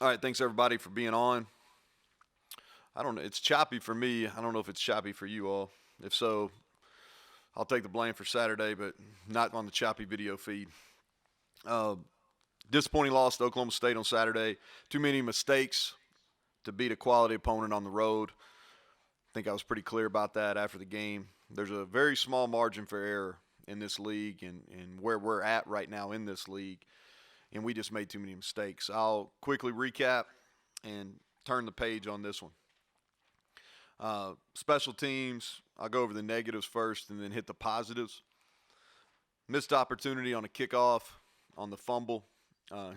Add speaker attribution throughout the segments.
Speaker 1: All right, thanks everybody for being on. I don't know, it's choppy for me. I don't know if it's choppy for you all. If so, I'll take the blame for Saturday, but not on the choppy video feed. Uh, Disappointing loss to Oklahoma State on Saturday. Too many mistakes to beat a quality opponent on the road. I think I was pretty clear about that after the game. There's a very small margin for error in this league and where we're at right now in this league, and we just made too many mistakes. I'll quickly recap and turn the page on this one. Special teams, I'll go over the negatives first and then hit the positives. Missed opportunity on a kickoff on the fumble.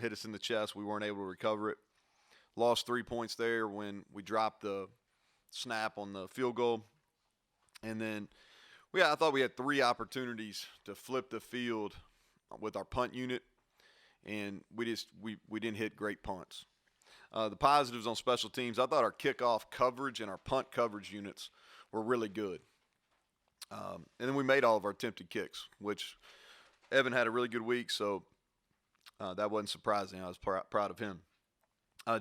Speaker 1: Hit us in the chest. We weren't able to recover it. Lost 3 points there when we dropped the snap on the field goal. And then, I thought we had 3 opportunities to flip the field with our punt unit, and we didn't hit great punts. The positives on special teams, I thought our kickoff coverage and our punt coverage units were really good. And then we made all of our attempted kicks, which Evan had a really good week, so that wasn't surprising. I was proud of him.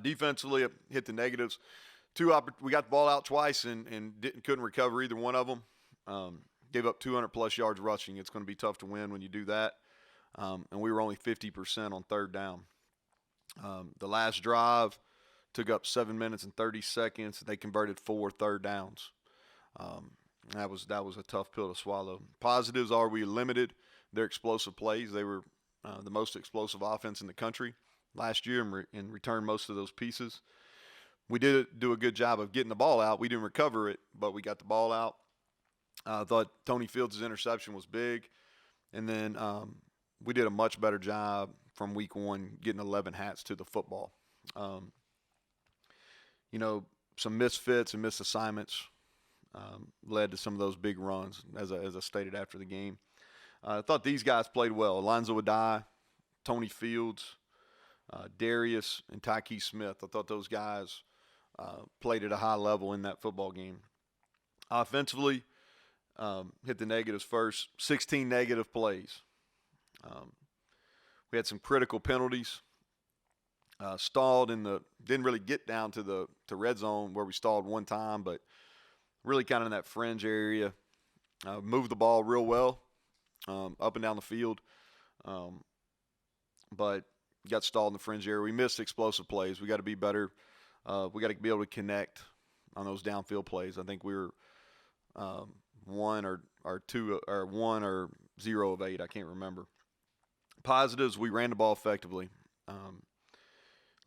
Speaker 1: Defensively, hit the negatives. We got the ball out twice and couldn't recover either one of them. Gave up 200-plus yards rushing. It's going to be tough to win when you do that. And we were only 50% on third down. The last drive took up 7 minutes and 30 seconds. They converted 4 third downs. That was a tough pill to swallow. Positives are we limited their explosive plays. They were the most explosive offense in the country last year and returned most of those pieces. We did do a good job of getting the ball out. We didn't recover it, but we got the ball out. I thought Tony Fields' interception was big. And then we did a much better job from week 1 getting 11 hats to the football. Some misfits and misassignments led to some of those big runs, as I stated after the game. I thought these guys played well. Alonzo Adai, Tony Fields, Darius, and Tyke Smith. I thought those guys played at a high level in that football game. Offensively, hit the negatives first. 16 negative plays. We had some critical penalties. Stalled didn't really get down to red zone where we stalled one time, but really kind of in that fringe area. Moved the ball real well up and down the field, but got stalled in the fringe area. We missed explosive plays. We got to be better. We got to be able to connect on those downfield plays. I think we were 1 or 2 or 1 or 0 of 8. I can't remember. Positives, we ran the ball effectively.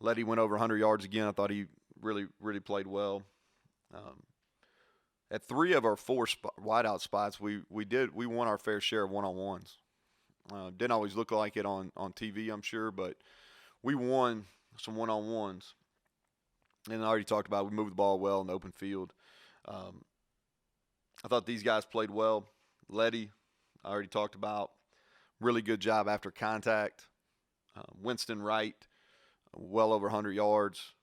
Speaker 1: Letty went over 100 yards again. I thought he really, really played well. At 3 of our 4 wideout spots, we won our fair share of one-on-ones. Didn't always look like it on TV, I'm sure, but we won some one-on-ones. And I already talked about we moved the ball well in the open field. I thought these guys played well. Letty, I already talked about. Really good job after contact. Winston Wright, well over 100 yards.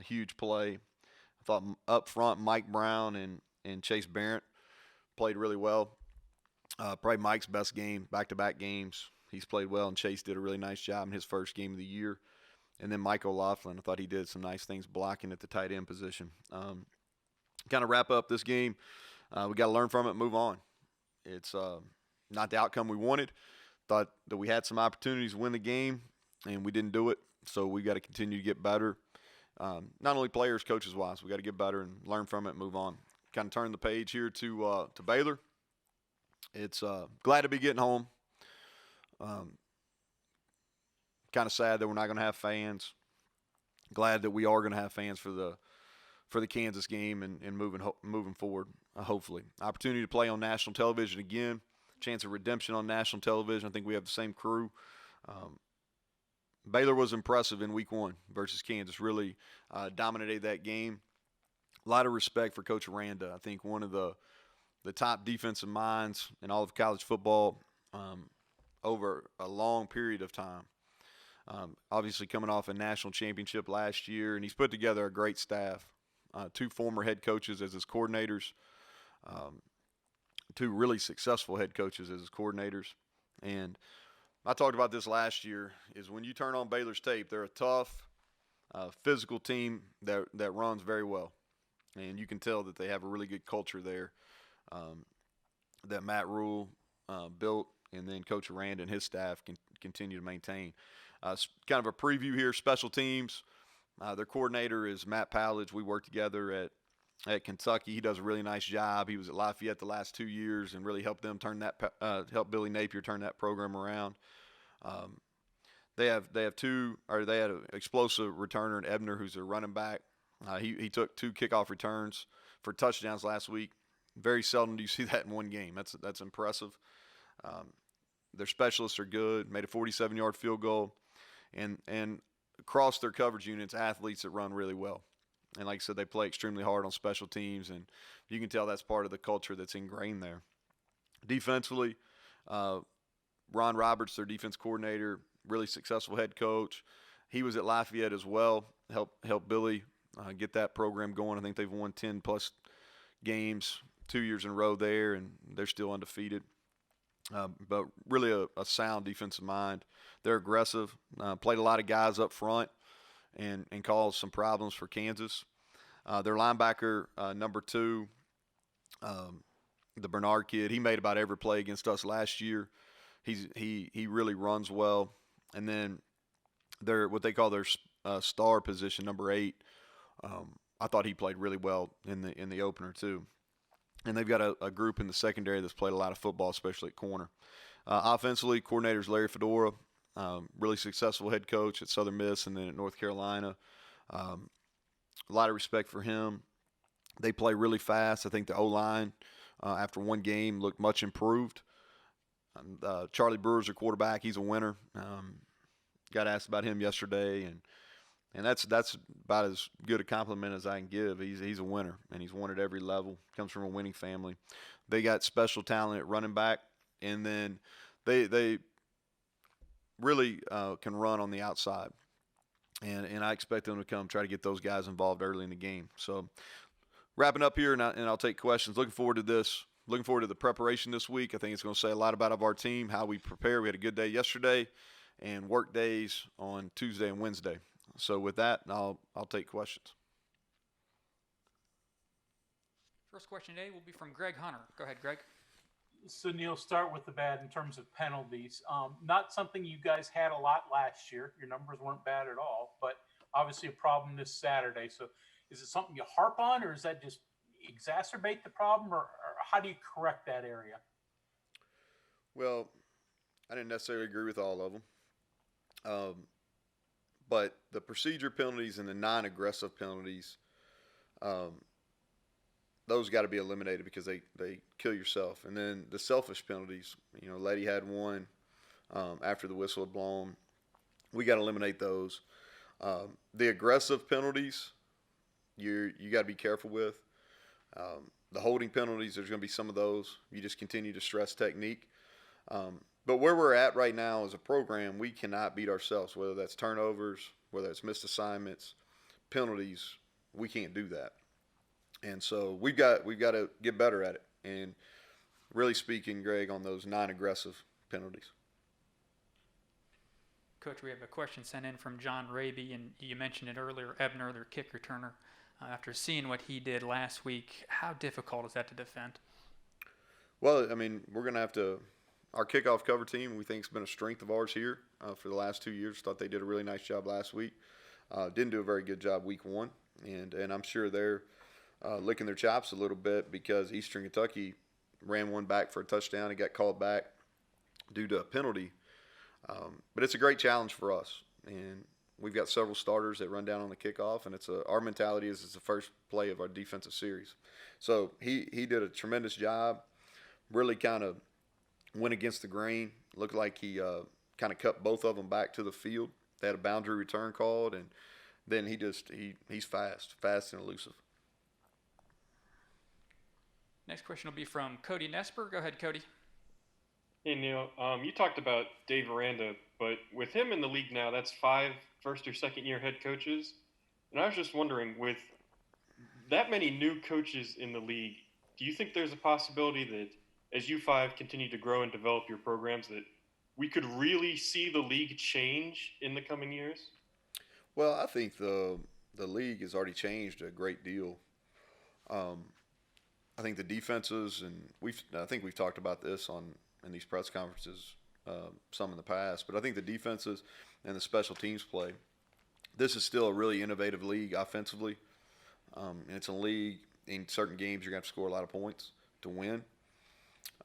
Speaker 1: Huge play. I thought up front, Mike Brown and Chase Barrett played really well. Probably Mike's best game, back-to-back games. He's played well, and Chase did a really nice job in his first game of the year. And then Mike O'Loughlin, I thought he did some nice things blocking at the tight end position. Kind of wrap up this game. We got to learn from it and move on. It's not the outcome we wanted. Thought that we had some opportunities to win the game, and we didn't do it. So we got to continue to get better. Not only players, coaches-wise, we got to get better and learn from it and move on. Kind of turn the page here to Baylor. It's glad to be getting home. Kind of sad that we're not going to have fans. Glad that we are going to have fans for the Kansas game and moving forward. Hopefully, opportunity to play on national television again. Chance of redemption on national television. I think we have the same crew. Baylor was impressive in week 1 versus Kansas. Really dominated that game. A lot of respect for Coach Aranda. I think one of the top defensive minds in all of college football over a long period of time. Obviously coming off a national championship last year, and he's put together a great staff. 2 former head coaches as his coordinators. 2 really successful head coaches as his coordinators. And I talked about this last year, is when you turn on Baylor's tape, they're a tough, physical team that runs very well, and you can tell that they have a really good culture there um, that Matt Rule built, and then Coach Rand and his staff can continue to maintain. Kind of a preview here: special teams. Their coordinator is Matt Pallage. We work together at Kentucky. He does a really nice job. He was at Lafayette the last 2 years and really helped them help Billy Napier turn that program around. Um, they had an explosive returner in Ebner, who's a running back. He took 2 kickoff returns for touchdowns last week. Very seldom do you see that in one game. That's impressive. Um, their specialists are good. Made a 47-yard field goal, and across their coverage units, athletes that run really well. And like I said, they play extremely hard on special teams, and you can tell that's part of the culture that's ingrained there. Defensively, Ron Roberts, their defense coordinator, really successful head coach. He was at Lafayette as well, help Billy get that program going. I think they've won 10-plus games 2 years in a row there, and they're still undefeated. But really a sound defensive mind. They're aggressive, played a lot of guys up front, and caused some problems for Kansas. Their linebacker, number 2, the Bernard kid, he made about every play against us last year. He really runs well. And then what they call their star position, number 8. I thought he played really well in the opener too. And they've got a group in the secondary that's played a lot of football, especially at corner. Offensively, coordinators Larry Fedora, really successful head coach at Southern Miss and then at North Carolina. A lot of respect for him. They play really fast. I think the O-line, after one game, looked much improved. Charlie Brewer's their quarterback. He's a winner. Got asked about him yesterday, and that's about as good a compliment as I can give. He's a winner, and he's won at every level. Comes from a winning family. They got special talent at running back, and then they really can run on the outside. And I expect them to try to get those guys involved early in the game. So wrapping up here, and I'll take questions. Looking forward to this. Looking forward to the preparation this week. I think it's going to say a lot about our team, how we prepare. We had a good day yesterday, and work days on Tuesday and Wednesday. So with that, I'll take questions.
Speaker 2: First question today will be from Greg Hunter. Go ahead, Greg.
Speaker 3: So, Neal, start with the bad in terms of penalties. Not something you guys had a lot last year. Your numbers weren't bad at all, but obviously a problem this Saturday. So is it something you harp on, or is that just exacerbate the problem, or how do you correct that area?
Speaker 1: Well, I didn't necessarily agree with all of them. But the procedure penalties and the non-aggressive penalties, those got to be eliminated because they kill yourself. And then the selfish penalties, Lady had one after the whistle had blown. We got to eliminate those. The aggressive penalties, you got to be careful with. The holding penalties, there's going to be some of those. You just continue to stress technique. But where we're at right now as a program, we cannot beat ourselves, whether that's turnovers, whether it's missed assignments, penalties. We can't do that. And so we've got to get better at it. And really speaking, Greg, on those non-aggressive penalties.
Speaker 2: Coach, we have a question sent in from John Raby, and you mentioned it earlier, Ebner, their kick returner. After seeing what he did last week, how difficult is that to defend?
Speaker 1: Well, I mean, we're going to have to – our kickoff cover team, we think, has been a strength of ours here for the last 2 years. Thought they did a really nice job last week. Didn't do a very good job week 1, and I'm sure they're licking their chops a little bit because Eastern Kentucky ran one back for a touchdown and got called back due to a penalty. But it's a great challenge for us, and we've got several starters that run down on the kickoff, and our mentality is it's the first play of our defensive series. So he did a tremendous job, really kind of went against the grain. Looked like he kind of cut both of them back to the field. They had a boundary return called, and then he's fast and elusive.
Speaker 2: Next question will be from Cody Nesper. Go ahead, Cody.
Speaker 4: Hey, Neal. You talked about Dave Aranda, but with him in the league now, that's 5 first or second year head coaches. And I was just wondering, with that many new coaches in the league, do you think there's a possibility that as you 5 continue to grow and develop your programs, that we could really see the league change in the coming years?
Speaker 1: Well, I think the league has already changed a great deal. I think the defenses, and I think we've talked about this in these press conferences some in the past, but I think the defenses and the special teams play. This is still a really innovative league offensively, and it's a league in certain games you're going to have to score a lot of points to win.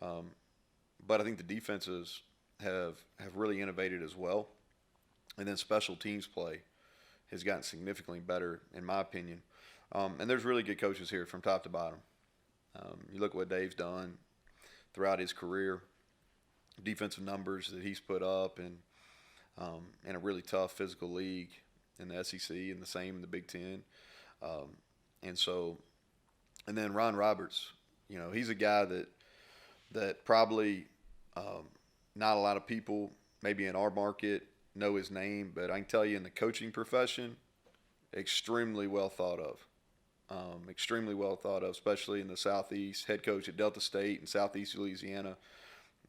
Speaker 1: But I think the defenses have really innovated as well, and then special teams play has gotten significantly better, in my opinion. And there's really good coaches here from top to bottom. You look at what Dave's done throughout his career, defensive numbers that he's put up, and in a really tough physical league in the SEC, and the same in the Big Ten. And then Ron Roberts, he's a guy that probably not a lot of people, maybe in our market, know his name, but I can tell you in the coaching profession, extremely well thought of. Especially in the Southeast. Head coach at Delta State in Southeast Louisiana,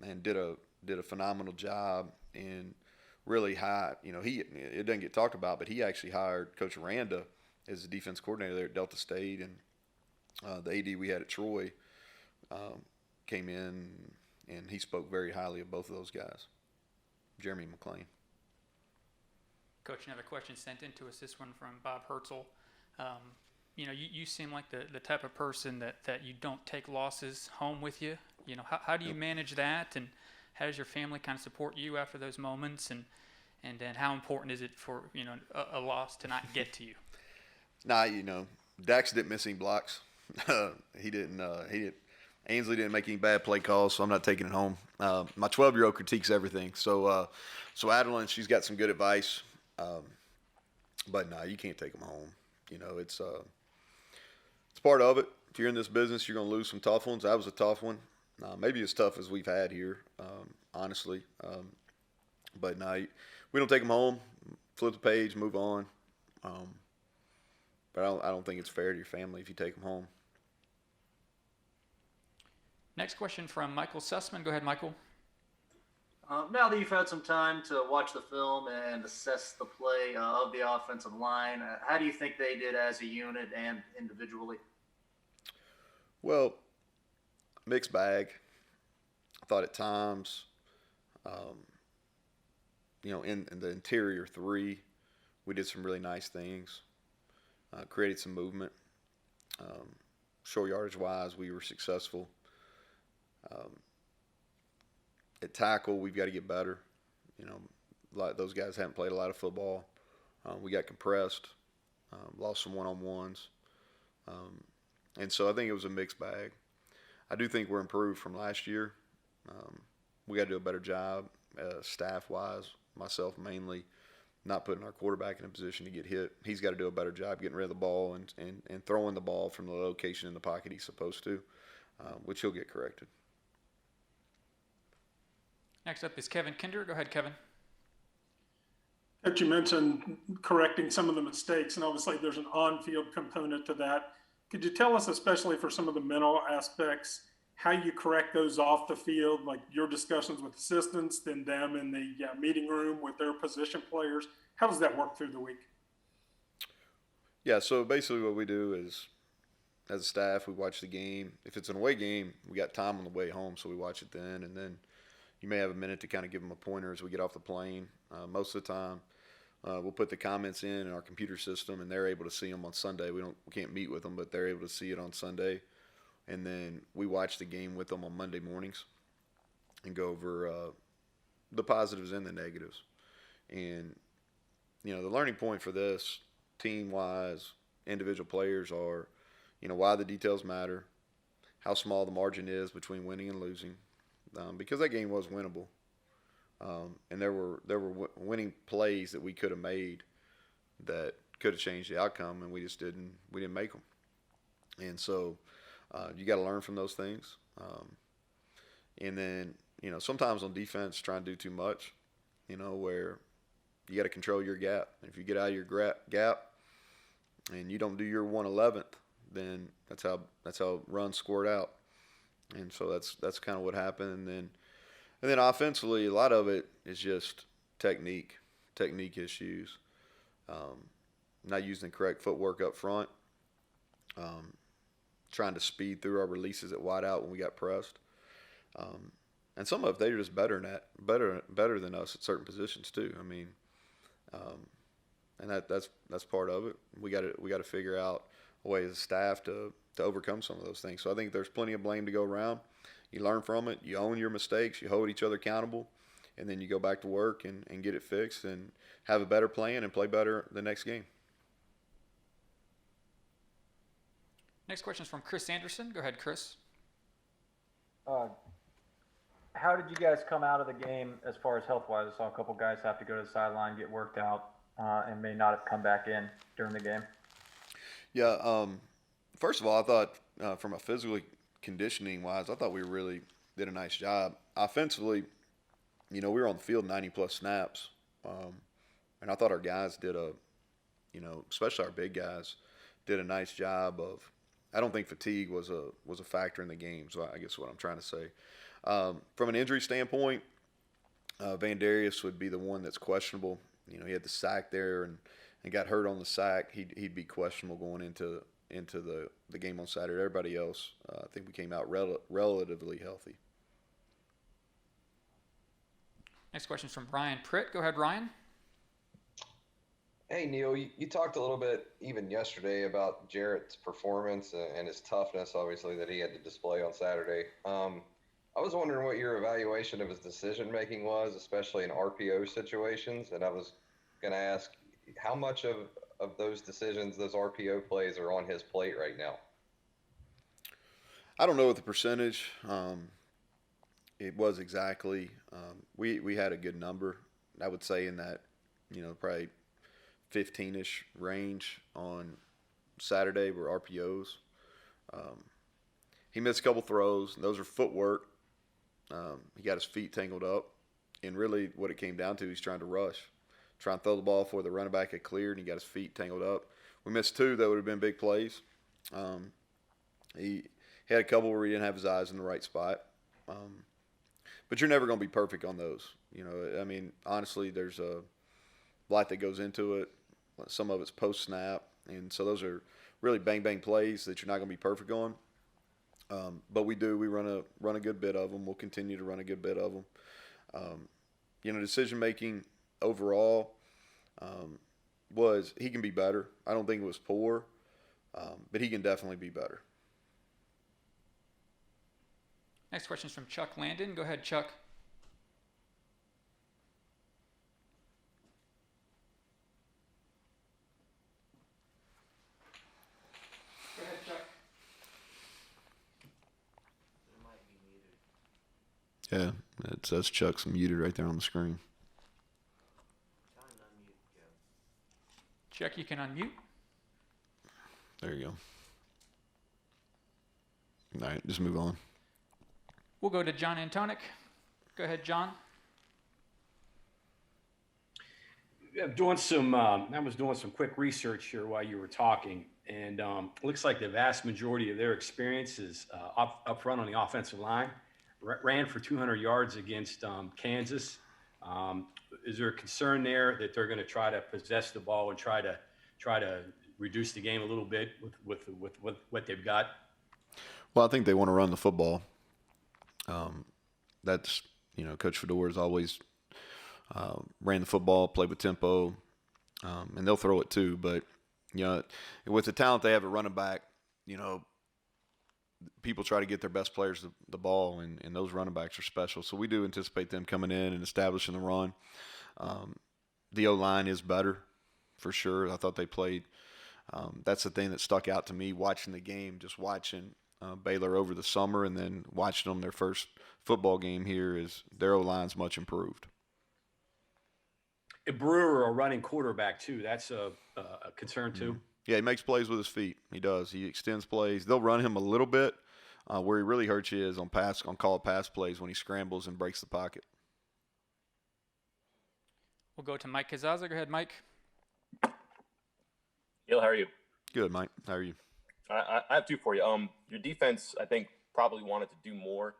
Speaker 1: and did a phenomenal job. And really high, it doesn't get talked about, but he actually hired Coach Aranda as the defense coordinator there at Delta State, and the AD we had at Troy came in, and he spoke very highly of both of those guys. Jeremy McClain.
Speaker 2: Coach, another question sent in to us. This one from Bob Herzl. You seem like the type of person that you don't take losses home with you. How do you manage that, and how does your family kind of support you after those moments, and then how important is it for a loss to not get to you?
Speaker 1: Nah, Dax didn't miss any blocks. He didn't. Ainsley didn't make any bad play calls, so I'm not taking it home. My 12-year-old critiques everything. So Adeline, she's got some good advice, but nah, you can't take them home. It's part of it. If you're in this business, you're going to lose some tough ones. That was a tough one. Maybe as tough as we've had here, honestly. But no, we don't take them home. Flip the page, move on. But I don't think it's fair to your family if you take them home.
Speaker 2: Next question from Michael Sussman. Go ahead, Michael.
Speaker 5: Now that you've had some time to watch the film and assess the play of the offensive line, how do you think they did as a unit and individually?
Speaker 1: Well, mixed bag. I thought at times, in the interior three, we did some really nice things, created some movement. Short yardage wise, we were successful. At tackle, we've got to get better. Those guys haven't played a lot of football. We got compressed, lost some one-on-ones. And so I think it was a mixed bag. I do think we're improved from last year. We got to do a better job staff-wise, myself mainly, not putting our quarterback in a position to get hit. He's got to do a better job getting rid of the ball and throwing the ball from the location in the pocket he's supposed to, which he'll get corrected.
Speaker 2: Next up is Kevin Kinder. Go ahead, Kevin.
Speaker 6: Coach, you mentioned correcting some of the mistakes, and obviously there's an on-field component to that. Could you tell us, especially for some of the mental aspects, how you correct those off the field, like your discussions with assistants, then them in the meeting room with their position players? How does that work through the week?
Speaker 1: Yeah, so basically what we do is, as a staff, we watch the game. If it's an away game, we got time on the way home, so we watch it then, and then you may have a minute to kind of give them a pointer as we get off the plane. Most of the time, we'll put the comments in our computer system, and they're able to see them on Sunday. We can't meet with them, but they're able to see it on Sunday. And then we watch the game with them on Monday mornings and go over the positives and the negatives. And, the learning point for this, team-wise, individual players are, why the details matter, how small the margin is between winning and losing. Because that game was winnable, and there were winning plays that we could have made that could have changed the outcome, and we didn't make them. And so you got to learn from those things. And then sometimes on defense, trying to do too much, where you got to control your gap. If you get out of your gap and you don't do your 1/11th, then that's how runs scored out. And so that's kind of what happened. And then offensively, a lot of it is just technique issues. not using the correct footwork up front, trying to speed through our releases at wideout when we got pressed. And some of it, they're just better than us at certain positions too. I mean, and that's part of it. We got to figure out a way as a staff to overcome some of those things. So I think there's plenty of blame to go around. You learn from it. You own your mistakes. You hold each other accountable, and then you go back to work and get it fixed and have a better plan and play better the next game.
Speaker 2: Next question is from Chris Anderson. Go ahead, Chris.
Speaker 7: How did you guys come out of the game as far as health-wise? I saw a couple guys have to go to the sideline, get worked out, and may not have come back in during the game.
Speaker 1: Yeah, first of all, I thought from a physical conditioning-wise, I thought we really did a nice job. Offensively, we were on the field 90-plus snaps, and I thought our guys did especially our big guys, did a nice job of. I don't think fatigue was a factor in the game. So I guess what I'm trying to say. From an injury standpoint, Van Darius would be the one that's questionable. He had the sack there and got hurt on the sack. He'd be questionable going into the game on Saturday. Everybody else, I think we came out relatively healthy.
Speaker 2: Next question is from Ryan Pritt. Go ahead, Ryan.
Speaker 8: Hey, Neal, you talked a little bit even yesterday about Jarrett's performance and his toughness, obviously, that he had to display on Saturday. I was wondering what your evaluation of his decision-making was, especially in RPO situations, and I was going to ask how much of those decisions, those RPO plays, are on his plate right now?
Speaker 1: I don't know what the percentage it was exactly. We had a good number, I would say, in that, probably 15-ish range on Saturday were RPOs. He missed a couple throws. Those are footwork. He got his feet tangled up. And really what it came down to, he's trying to rush. Trying to throw the ball before the running back had cleared, and he got his feet tangled up. We missed two that would have been big plays. He had a couple where he didn't have his eyes in the right spot. But you're never going to be perfect on those. Honestly, there's a lot that goes into it. Some of it's post-snap. And so those are really bang-bang plays that you're not going to be perfect on. But we run a good bit of them. We'll continue to run a good bit of them. Decision-making overall he can be better. I don't think it was poor, but he can definitely be better.
Speaker 2: Next question is from Chuck Landon. Go ahead, Chuck. Go ahead, Chuck.
Speaker 1: Yeah, it says Chuck's muted right there on the screen.
Speaker 2: Chuck, you can unmute.
Speaker 1: There you go. All right, just move on.
Speaker 2: We'll go to John and Tonic. Go ahead, John.
Speaker 9: I was doing some quick research here while you were talking, and looks like the vast majority of their experience is up front on the offensive line. Ran for 200 yards against Kansas. Is there a concern there that they're going to try to possess the ball and try to reduce the game a little bit with what they've got?
Speaker 1: Well, I think they want to run the football. That's Coach Fedora's always ran the football, played with tempo, and they'll throw it too. But with the talent they have at running back, people try to get their best players the ball, and those running backs are special. So we do anticipate them coming in and establishing the run. The O-line is better, for sure. I thought they played. That's the thing that stuck out to me watching the game, just watching Baylor over the summer and then watching them their first football game here is their O-line's much improved.
Speaker 9: Brewer, a running quarterback, too. That's a concern, too.
Speaker 1: Mm-hmm. Yeah, he makes plays with his feet. He does. He extends plays. They'll run him a little bit. Where he really hurts you is on call pass plays when he scrambles and breaks the pocket.
Speaker 2: We'll go to Mike Kazaza. Go ahead, Mike.
Speaker 10: Neal, how are you?
Speaker 1: Good, Mike. How are you?
Speaker 10: I have two for you. Your defense, I think, probably wanted to do more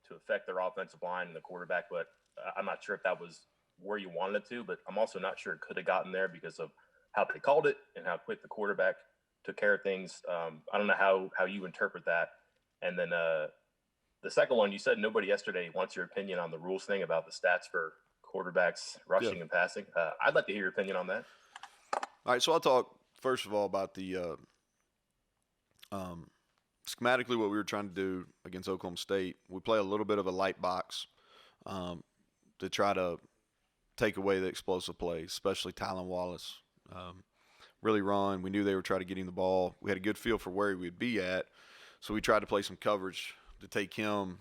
Speaker 10: to affect their offensive line and the quarterback, but I'm not sure if that was where you wanted it to. But I'm also not sure it could have gotten there because of how they called it and how quick the quarterback took care of things. I don't know how you interpret that. And then the second one, you said nobody yesterday wants your opinion on the rules thing about the stats for quarterbacks rushing and passing. I'd like to hear your opinion on that.
Speaker 1: All right, so I'll talk first of all about the schematically what we were trying to do against Oklahoma State. We play a little bit of a light box to try to take away the explosive plays, especially Tylan Wallace. Really run. We knew they were trying to get him the ball. We had a good feel for where he would be at, so we tried to play some coverage to take him.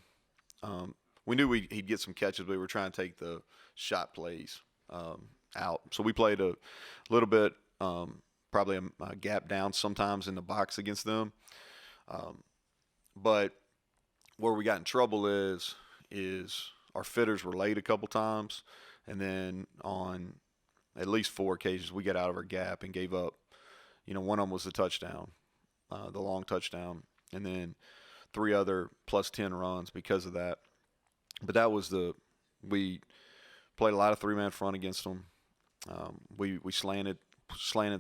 Speaker 1: We knew he'd get some catches, but we were trying to take the shot plays out. So we played a little bit, probably a gap down sometimes in the box against them. But where we got in trouble is our fitters were late a couple times, and then on at least 4 occasions we got out of our gap and gave up. One of them was the touchdown, the long touchdown, and then 3 other plus 10 runs because of that. But that was we played a lot of 3-man front against them. We slanted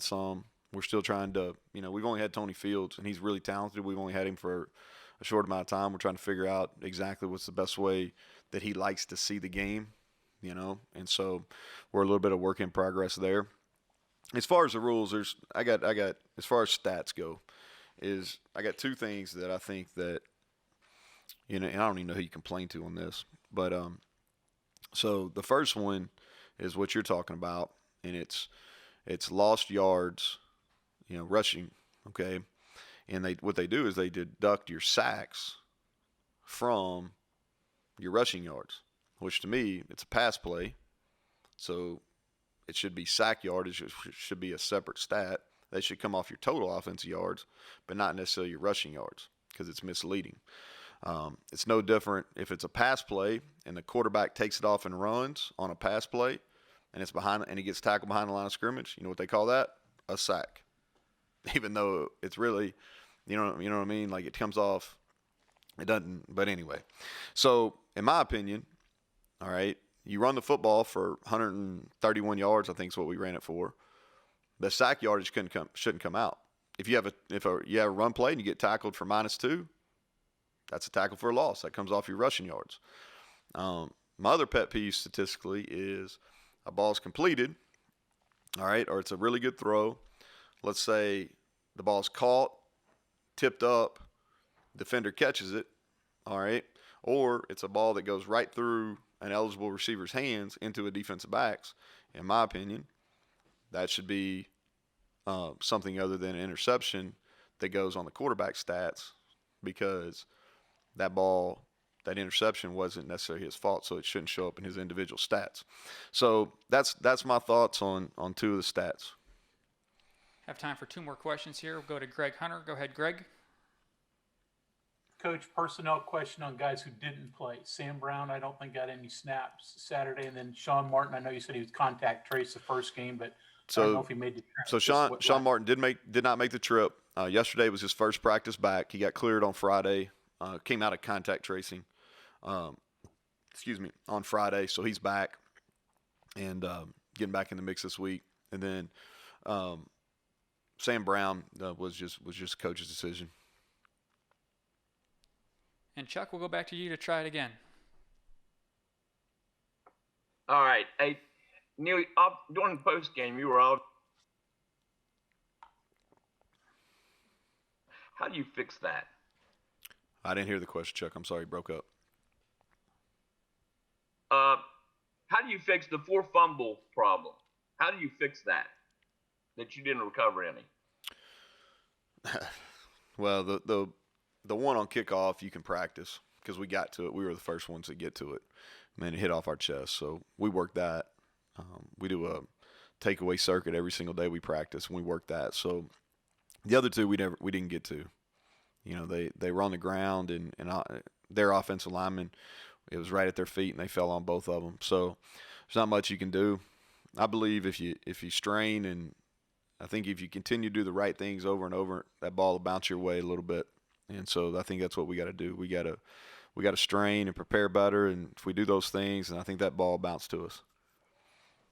Speaker 1: some. We're still trying to, we've only had Tony Fields, and he's really talented. We've only had him for a short amount of time. We're trying to figure out exactly what's the best way that he likes to see the game, and so we're a little bit of work in progress there. As far as the rules, I got as far as stats go, I got 2 things that I think that, and I don't even know who you complain to on this, but so the first one is what you're talking about, and it's lost yards, rushing, okay? And what they do is they deduct your sacks from your rushing yards, which to me, it's a pass play. So it should be sack yardage. It should be a separate stat. They should come off your total offensive yards, but not necessarily your rushing yards, because it's misleading. It's no different if it's a pass play and the quarterback takes it off and runs on a pass play, and it's behind, and he gets tackled behind the line of scrimmage. You know what they call that? A sack. Even though it's really, you know what I mean? Like, it comes off, it doesn't. But anyway, so in my opinion, all right, you run the football for 131 yards. I think is what we ran it for. The sack yardage shouldn't come out. If you have a run play and you get tackled for -2, that's a tackle for a loss. That comes off your rushing yards. My other pet peeve statistically is a ball's completed, all right, or it's a really good throw. Let's say the ball's caught, tipped up, defender catches it, all right, or it's a ball that goes right through an eligible receiver's hands into a defensive back's. In my opinion, that should be something other than an interception that goes on the quarterback stats, because that interception wasn't necessarily his fault, so it shouldn't show up in his individual stats. So that's my thoughts on 2 of the stats.
Speaker 2: Have time for 2 more questions here. We'll go to Greg Hunter. Go ahead, Greg.
Speaker 3: Coach, personnel question on guys who didn't play. Sam Brown, I don't think got any snaps Saturday, and then Sean Martin. I know you said he was contact traced the first game, but I don't know if he made the trip.
Speaker 1: So Sean Martin did not make the trip. Yesterday was his first practice back. He got cleared on Friday. Came out of contact tracing. On Friday, so he's back and getting back in the mix this week. And then Sam Brown was just coach's decision.
Speaker 2: And Chuck, we'll go back to you to try it again.
Speaker 11: All right. Hey, Neal, during the post game, you were out. How do you fix that?
Speaker 1: I didn't hear the question, Chuck. I'm sorry, broke up.
Speaker 11: How do you fix the 4 fumble problem? How do you fix that you didn't recover any?
Speaker 1: Well, the one on kickoff you can practice, because we got to it. We were the first ones to get to it, and then it hit off our chest. So we worked that. We do a takeaway circuit every single day we practice, and we worked that. So the other 2 we didn't get to. They were on the ground, and their offensive linemen, it was right at their feet, and they fell on both of them. So there's not much you can do. I believe if you strain, and I think if you continue to do the right things over and over, that ball will bounce your way a little bit. And so I think that's what we got to do. We got to strain and prepare better, and if we do those things, then I think that ball will bounce to us.